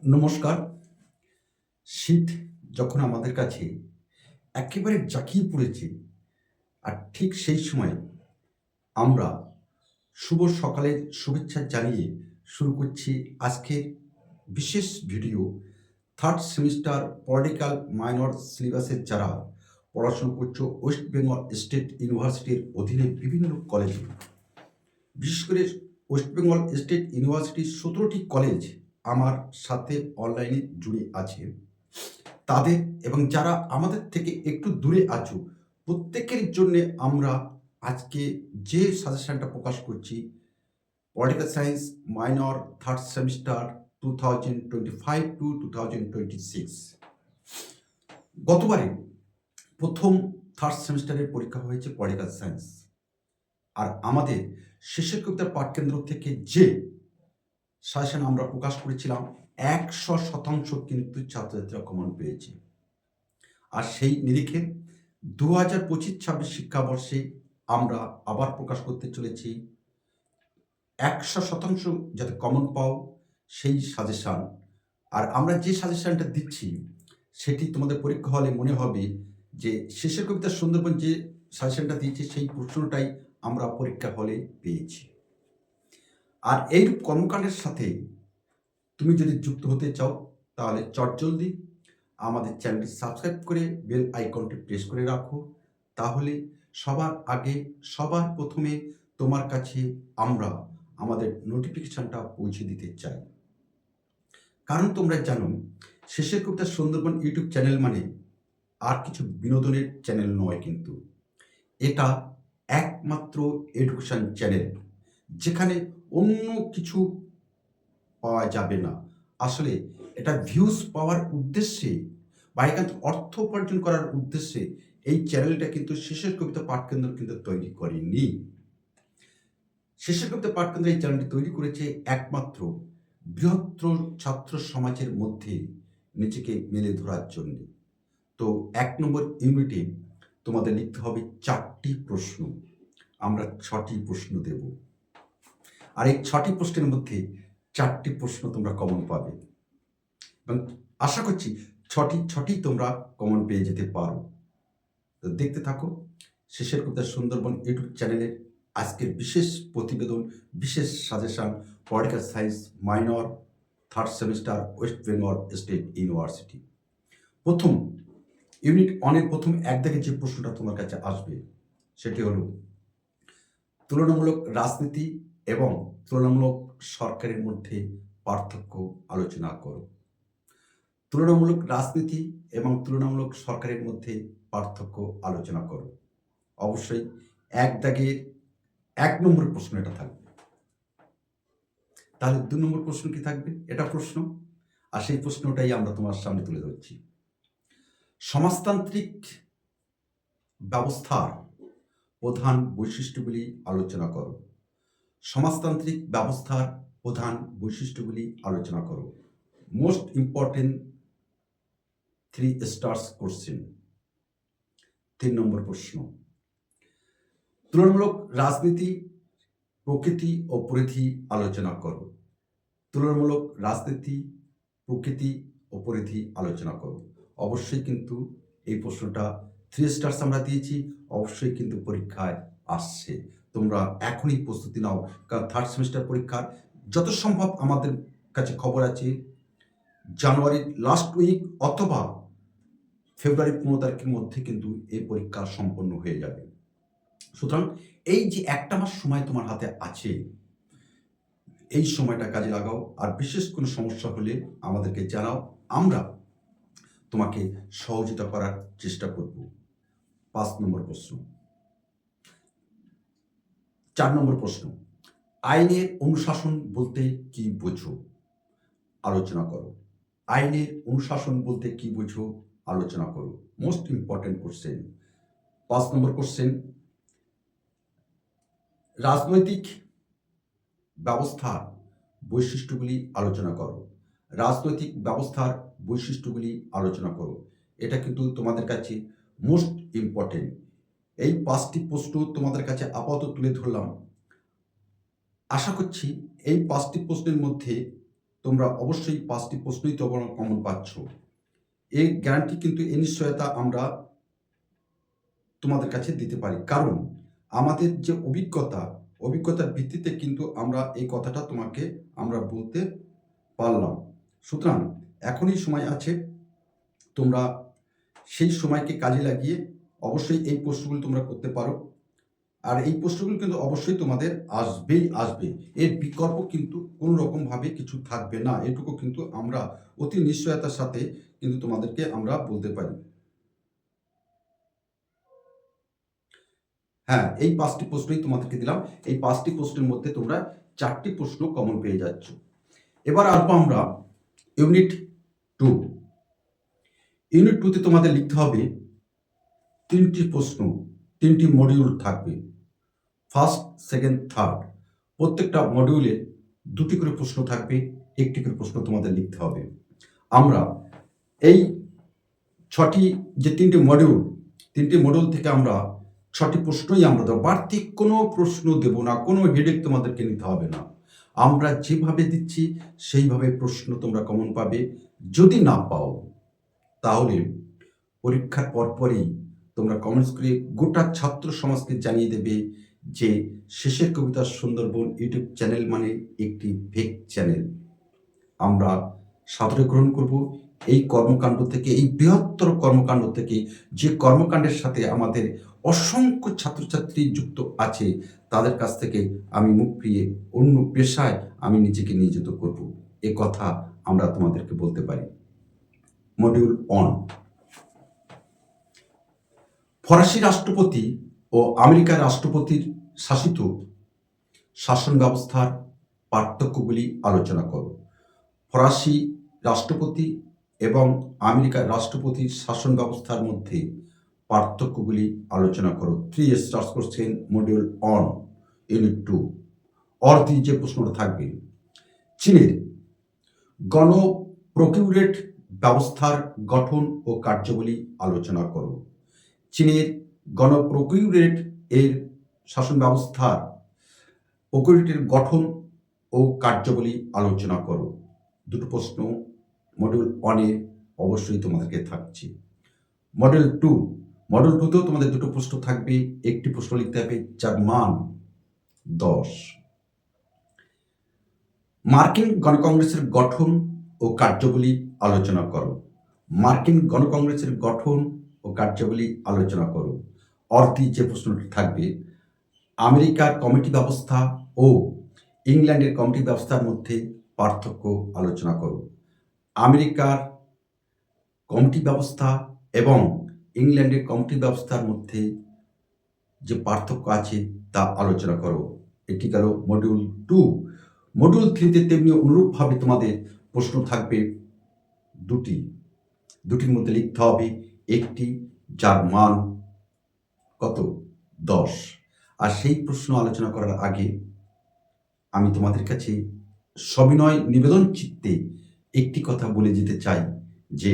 নমস্কার। শীত যখন আমাদের কাছে একেবারে জাঁকিয়ে পড়েছে, আর ঠিক সেই সময় আমরা শুভ সকালের শুভেচ্ছা জানিয়ে শুরু করছি আজকের বিশেষ video. Third semester political minor সিলেবাসের যারা পড়াশোনা করছো ওয়েস্ট বেঙ্গল স্টেট ইউনিভার্সিটির অধীনে বিভিন্ন কলেজে, বিশেষ করে ওয়েস্ট বেঙ্গল স্টেট ইউনিভার্সিটির ১৭টি কলেজ আমার সাথে অনলাইনে জুড়ে আছে। তাদের এবং যারা আমাদের থেকে একটু দূরে আছো, প্রত্যেকের জন্যে আমরা আজকে যে সাজেশনটা প্রকাশ করছি, political science minor third semester 2025 to 2026। গতবারে প্রথম থার্ড সেমিস্টারের পরীক্ষা হয়েছে পলিটিক্যাল সায়েন্স, আর আমাদের শেষের কবিতার পাঠকেন্দ্র থেকে যে সাজেশন আমরা প্রকাশ করেছিলাম ১০০% কিন্তু ছাত্রছাত্রীরা কমন পেয়েছে। আর সেই নিরিখে ২০২৫-২৬ শিক্ষাবর্ষে আমরা আবার প্রকাশ করতে চলেছি ১০০% যাতে কমন পাও সেই সাজেশান। আর আমরা যে সাজেশানটা দিচ্ছি সেটি তোমাদের পরীক্ষা হলে মনে হবে যে শেষের কবিতা সুন্দরবন যে সাজেশানটা দিয়েছি সেই প্রশ্নটাই আমরা পরীক্ষা হলে পেয়েছি। আর এইরূপ কর্মকাণ্ডের সাথে তুমি যদি যুক্ত হতে চাও তাহলে চটজলদি আমাদের চ্যানেলটি সাবস্ক্রাইব করে বেল আইকনটি প্রেস করে রাখো। তাহলে সবার আগে সবার প্রথমে তোমার কাছে আমরা আমাদের নোটিফিকেশনটা পৌঁছে দিতে চাই। কারণ তোমরা জানো শেষের কবিতা সুন্দরবন ইউটিউব চ্যানেল মানে আর কিছু বিনোদনের চ্যানেল নয়, কিন্তু এটা একমাত্র এডুকেশন চ্যানেল, যেখানে অন্য কিছু পাওয়া যাবে না। আসলে এটা ভিউজ পাওয়ার উদ্দেশ্যে বা এখান থেকে অর্থ উপার্জন করার উদ্দেশ্যে এই চ্যানেলটা কিন্তু শেষের কবিতা পাঠকেন্দ্র কিন্তু তৈরি করেনি। শেষের কবিতা পাঠকেন্দ্র এই চ্যানেলটি তৈরি করেছে একমাত্র বৃহত্তর ছাত্র সমাজের মধ্যে নিজেকে মেলে ধরার জন্য। তো ১ নম্বর ইউনিটে তোমাদের লিখতে হবে ৪টি প্রশ্ন। আমরা ৬টি প্রশ্ন দেব। আর এই ৬টি প্রশ্নের মধ্যে ৪টি প্রশ্ন তোমরা কমন পাবে এবং আশা করছি ৬টি তোমরা কমন পেয়ে যেতে পারো। তো দেখতে থাকো শেষের কবিতা সুন্দরবন ইউটিউব চ্যানেলের আজকের বিশেষ প্রতিবেদন, বিশেষ suggestion political science minor third semester West Bengal state university. প্রথম ইউনিট অনের প্রথম এক দাগে যে প্রশ্নটা তোমার কাছে আসবে সেটি হলো তুলনামূলক রাজনীতি এবং তুলনামূলক সরকারের মধ্যে পার্থক্য আলোচনা করো। তুলনামূলক রাজনীতি এবং তুলনামূলক সরকারের মধ্যে পার্থক্য আলোচনা করো। অবশ্যই এক দাগের ১ নম্বর প্রশ্ন এটা থাকবে। তাহলে ২ নম্বর প্রশ্ন কি থাকবে? এটা প্রশ্ন, আর সেই প্রশ্নটাই আমরা তোমার সামনে তুলে ধরছি। সমাজতান্ত্রিক ব্যবস্থার প্রধান বৈশিষ্ট্যগুলি আলোচনা করো। সমাজতান্ত্রিক ব্যবস্থার প্রধান বৈশিষ্ট্যগুলি আলোচনা করো। Most important 3 stars question. ৩ নম্বর প্রশ্ন, তুলনামূলক রাজনীতি প্রকৃতি ও পরিধি আলোচনা করো। তুলনামূলক রাজনীতি প্রকৃতি ও পরিধি আলোচনা করো। অবশ্যই কিন্তু এই প্রশ্নটা 3 স্টার্স আমরা দিয়েছি, অবশ্যই কিন্তু পরীক্ষায় আসছে। তোমরা এখনই প্রস্তুতি নাও, কারণ থার্ড সেমিস্টার পরীক্ষার যত সম্ভব আমাদের কাছে খবর আছে জানুয়ারির লাস্ট উইক অথবা ফেব্রুয়ারি ১৫ তারিখের মধ্যে কিন্তু এই পরীক্ষা সম্পন্ন হয়ে যাবে। সুতরাং এই যে একটা মাস সময় তোমার হাতে আছে, এই সময়টা কাজে লাগাও। আর বিশেষ কোনো সমস্যা হলে আমাদেরকে জানাও, আমরা তোমাকে সহযোগিতা করার চেষ্টা করব। ৫ নম্বর প্রশ্ন। ৪ নম্বর প্রশ্ন, আইনের অনুশাসন বলতে কি বোঝো? আলোচনা করো। আইনের অনুশাসন বলতে কি বোঝো? আলোচনা করো। Most important question. ৫ নম্বর কোশ্চেন, রাজনৈতিক ব্যবস্থার বৈশিষ্ট্যগুলি আলোচনা করো। রাজনৈতিক ব্যবস্থার বৈশিষ্ট্যগুলি আলোচনা করো। এটা কিন্তু তোমাদের কাছে মোস্ট ইম্পর্টেন্ট। এই ৫টি প্রশ্ন তোমাদের কাছে আপাতত তুলে ধরলাম। আশা করছি এই ৫টি প্রশ্নের মধ্যে তোমরা অবশ্যই 5টি প্রশ্নই তোমরা কমন পাচ্ছ। এই গ্যারান্টি কিন্তু এই নিশ্চয়তা আমরা তোমাদের কাছে দিতে পারি, কারণ আমাদের যে অভিজ্ঞতার ভিত্তিতে কিন্তু আমরা এই কথাটা তোমাকে আমরা বলতে পারলাম। সুতরাং এখনই সময় আছে, তোমরা সেই সময়কে কাজে লাগিয়ে অবশ্যই এই প্রশ্নগুলো তোমরা করতে পারো। আর এই প্রশ্নগুলো কিন্তু অবশ্যই তোমাদের আসবে, এর বিকল্প কিন্তু কোনো রকমভাবে কিছু থাকবে না, এটুকু কিন্তু আমরা অতি নিশ্চয়তার সাথে কিন্তু তোমাদেরকে আমরা বলতে পারি। হ্যাঁ, এই 5টি প্রশ্নই তোমাদেরকে দিলাম। এই 5টি প্রশ্নের মধ্যে তোমরা 4টি প্রশ্ন কমন পেয়ে যাচ্ছ। এবার আসবো আমরা ইউনিট 2। ইউনিট 2তে তোমাদের লিখতে হবে 3টি প্রশ্ন, 3টি মডিউল থাকবে, ফার্স্ট, সেকেন্ড, থার্ড। প্রত্যেকটা মডিউলে 2টি করে প্রশ্ন থাকবে, 1টি করে প্রশ্ন তোমাদের লিখতে হবে। আমরা এই 6টি যে 3টি মডিউল থেকে আমরা 6টি প্রশ্নই আমরা দেবো, বাড়তি কোনো প্রশ্ন দেব না, কোনো হেডেক তোমাদেরকে নিতে হবে না। আমরা যেভাবে দিচ্ছি সেইভাবে প্রশ্ন তোমরা কমন পাবে। যদি না পাও তাহলে পরীক্ষার পরপরই তোমরা কমেন্টস করে গোটা ছাত্র সমাজকে জানিয়ে দেবে যে শেষের কবিতা সুন্দরবন ইউটিউব চ্যানেল মানে একটি ফেক চ্যানেল। আমরা সাদরে গ্রহণ করব এই কর্মকাণ্ড থেকে, এই বৃহত্তর কর্মকাণ্ড থেকে, যে কর্মকাণ্ডের সাথে আমাদের অসংখ্য ছাত্রছাত্রী যুক্ত আছে, তাদের কাছ থেকে আমি মুখ ফিরিয়ে অন্য পেশায় আমি নিজেকে নিয়োজিত করব, এ কথা আমরা তোমাদেরকে বলতে পারি। মডিউল 1, ফরাসি রাষ্ট্রপতি ও আমেরিকার রাষ্ট্রপতির শাসিত শাসন ব্যবস্থার পার্থক্যগুলি আলোচনা করো। ফরাসি রাষ্ট্রপতি এবং আমেরিকার রাষ্ট্রপতির শাসন ব্যবস্থার মধ্যে পার্থক্যগুলি আলোচনা করো। 3 স্টার্স কোশ্চেন, মডিউল 1, ইউনিট 2। অর্থে যে প্রশ্নটা থাকবে, চীনের গণপ্রকিউরেট ব্যবস্থার গঠন ও কার্যাবলী আলোচনা করো। চীনের গণপ্রকিউরেট এর শাসন ব্যবস্থার প্রকিউরেটের গঠন ও কার্যাবলী আলোচনা করো। 2টো প্রশ্ন মডিউল 1-এ অবশ্যই তোমাদেরকে থাকছে। মডিউল 2তেও তোমাদের 2টো প্রশ্ন থাকবে, 1টি প্রশ্ন লিখতে হবে, যার মান 10। মার্কিন গণকংগ্রেসের গঠন ও কার্যাবলী আলোচনা করো। মার্কিন গণকংগ্রেসের গঠন ও কার্যাবলী আলোচনা করো। অর্থে যে প্রশ্নটি থাকবে, আমেরিকার কমিটি ব্যবস্থা ও ইংল্যান্ডের কমিটি ব্যবস্থার মধ্যে পার্থক্য আলোচনা করো। আমেরিকার কমিটি ব্যবস্থা এবং ইংল্যান্ডের কমিটি ব্যবস্থার মধ্যে যে পার্থক্য আছে তা আলোচনা করো। এটি গেল মডিউল 2। মডিউল 3-তে তেমনি অনুরূপভাবে তোমাদের প্রশ্ন থাকবে 2টির মধ্যে লিখতে হবে 1টি, যার মান কত? 10। আর সেই প্রশ্ন আলোচনা করার আগে আমি তোমাদের কাছে সবিনয় নিবেদন চিত্তে একটি কথা বলে যেতে চাই যে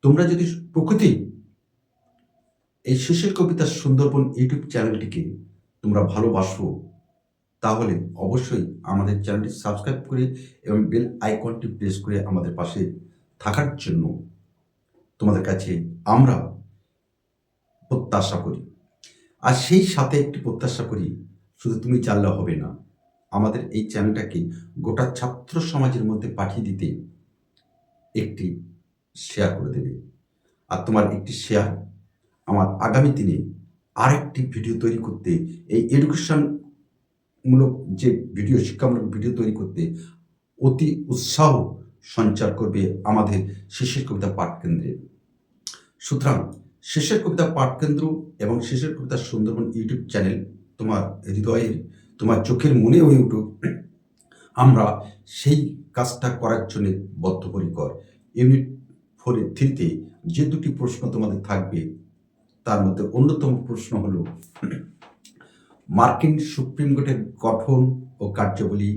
তোমরা যদি প্রকৃতি এই শেষের কবিতা সুন্দরবন ইউটিউব চ্যানেলটিকে তোমরা ভালোবাসো, তাহলে অবশ্যই আমাদের চ্যানেলটি সাবস্ক্রাইব করে এবং বেল আইকনটি প্রেস করে আমাদের পাশে থাকার জন্য তোমাদের কাছে আমরা প্রত্যাশা করি। আর সেই সাথে একটি প্রত্যাশা করি, শুধু তুমি জানলে হবে না, আমাদের এই চ্যানেলটাকে গোটা ছাত্র সমাজের মধ্যে পাঠিয়ে দিতে একটি শেয়ার করে দেবে। আর তোমার একটি শেয়ার আমার আগামী দিনে আরেকটি ভিডিও তৈরি করতে, এই এডুকেশনমূলক যে ভিডিও, শিক্ষামূলক ভিডিও তৈরি করতে অতি উৎসাহ সঞ্চার করবে আমাদের শেষের কবিতা পাঠকেন্দ্রে। সুতরাং শেষের কবিতা পাঠকেন্দ্র এবং শেষের কবিতা সুন্দরবন ইউটিউব চ্যানেল তোমার হৃদয়ের, তোমার চোখের মনে হয়ে উঠুক। আমরা সেই কাজটা করার জন্য বদ্ধপরিকর। ইউনিট 3-তে যে 2টি প্রশ্ন তোমাদের থাকবে তার মধ্যে অন্যতম প্রশ্ন হলো মার্কিন সুপ্রিম কোর্টের গঠন ও কার্যাবলী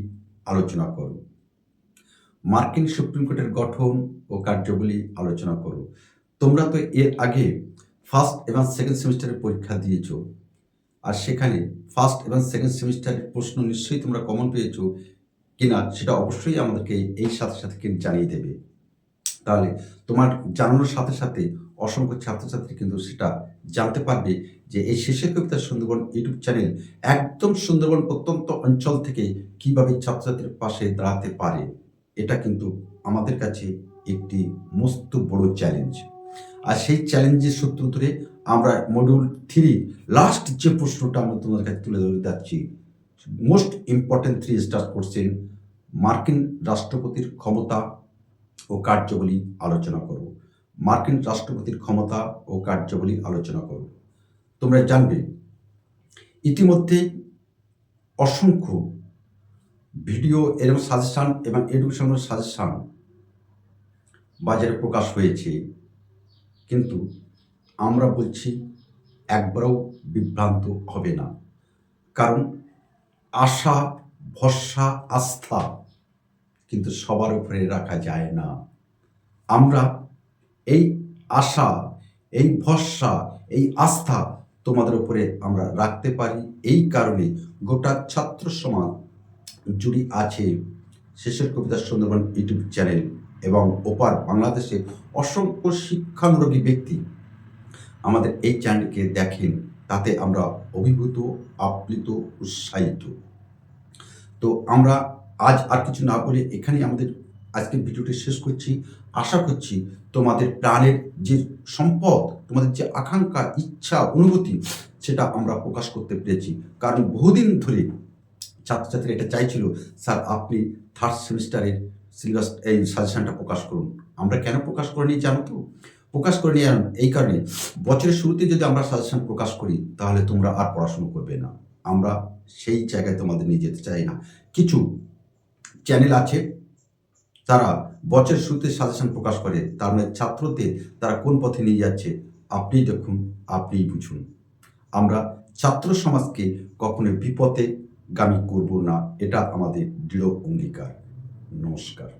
আলোচনা করো। মার্কিন সুপ্রিম কোর্টের গঠন ও কার্যাবলী আলোচনা করো। তোমরা তো এর আগে ফার্স্ট এবং সেকেন্ড সেমিস্টারের পরীক্ষা দিয়েছো, আর সেখানে ফার্স্ট এবং সেকেন্ড সেমিস্টারের প্রশ্ন নিশ্চয়ই তোমরা কমন পেয়েছো। কিনা সেটা অবশ্যই আমাদেরকে এই সাথে সাথে কিন্তু জানিয়ে দেবে। তাহলে তোমার জানানোর সাথে সাথে অসংখ্য ছাত্রছাত্রী কিন্তু সেটা জানতে পারবে যে এই শেষের কবিতা সুন্দরবন ইউটিউব চ্যানেল একদম সুন্দরবন প্রত্যন্ত অঞ্চল থেকে কিভাবে ছাত্রছাত্রীর পাশে দাঁড়াতে পারে। এটা কিন্তু আমাদের কাছে একটি মস্ত বড় চ্যালেঞ্জ। আর সেই চ্যালেঞ্জের সূত্র ধরে আমরা মডিউল 3 লাস্ট যে প্রশ্নটা আমরা তোমাদের কাছে তুলে ধরে যাচ্ছি, মোস্ট ইম্পর্টেন্ট 3 স্টার কোশ্চেন, মার্কিন রাষ্ট্রপতির ক্ষমতা ও কার্যাবলী আলোচনা করব। মার্কিন রাষ্ট্রপতির ক্ষমতা ও কার্যাবলী আলোচনা করব। তোমরা জানবে ইতিমধ্যেই অসংখ্য ভিডিও এবং সাজেশন এবং এডুকেশনাল সাজেশন বাজারে প্রকাশ হয়েছে, কিন্তু আমরা বলছি একবারও বিভ্রান্ত হবে না। কারণ আশা, ভরসা, আস্থা কিন্তু সবার উপরে রাখা যায় না। আমরা এই আশা, এই ভরসা, এই আস্থা তোমাদের উপরে আমরা রাখতে পারি। এই কারণে গোটা ছাত্র সমাজ জুড়ে আছে শেষের কবিতা সুন্দরবন ইউটিউব চ্যানেল এবং ওপার বাংলাদেশে অসংখ্য শিক্ষানুরাগী ব্যক্তি আমাদের এই চ্যানেলকে দেখেন। তাতে আমরা অভিভূত, আপ্লুত, উৎসাহিত। তো আমরা আজ আর কিছু না বলে এখানেই আমাদের আজকের ভিডিওটি শেষ করছি। আশা করছি তোমাদের প্রাণের যে সম্পদ, তোমাদের যে আকাঙ্ক্ষা, ইচ্ছা, অনুভূতি, সেটা আমরা প্রকাশ করতে পেরেছি। কারণ বহুদিন ধরে ছাত্রছাত্রীরা এটা চাইছিল, স্যার আপনি থার্ড সেমিস্টারের সিলেবাস এই সাজেশনটা প্রকাশ করুন। আমরা কেন প্রকাশ করিনি জানো তো? প্রকাশ করিনি এই কারণে, বছরের শুরুতে যদি আমরা সাজেশন প্রকাশ করি তাহলে তোমরা আর পড়াশুনো করবে না। আমরা সেই জায়গায় তোমাদের নিয়ে যেতে চাই না। কিছু চ্যানেল আছে তারা বছরের শুরুতে সাজেশন প্রকাশ করে, তার মানে ছাত্রদের তারা কোন পথে নিয়ে যাচ্ছে আপনিই দেখুন, আপনিই বুঝুন। আমরা ছাত্র সমাজকে কখনো বিপথে গামী করব না, এটা আমাদের দৃঢ় অঙ্গীকার। নমস্কার।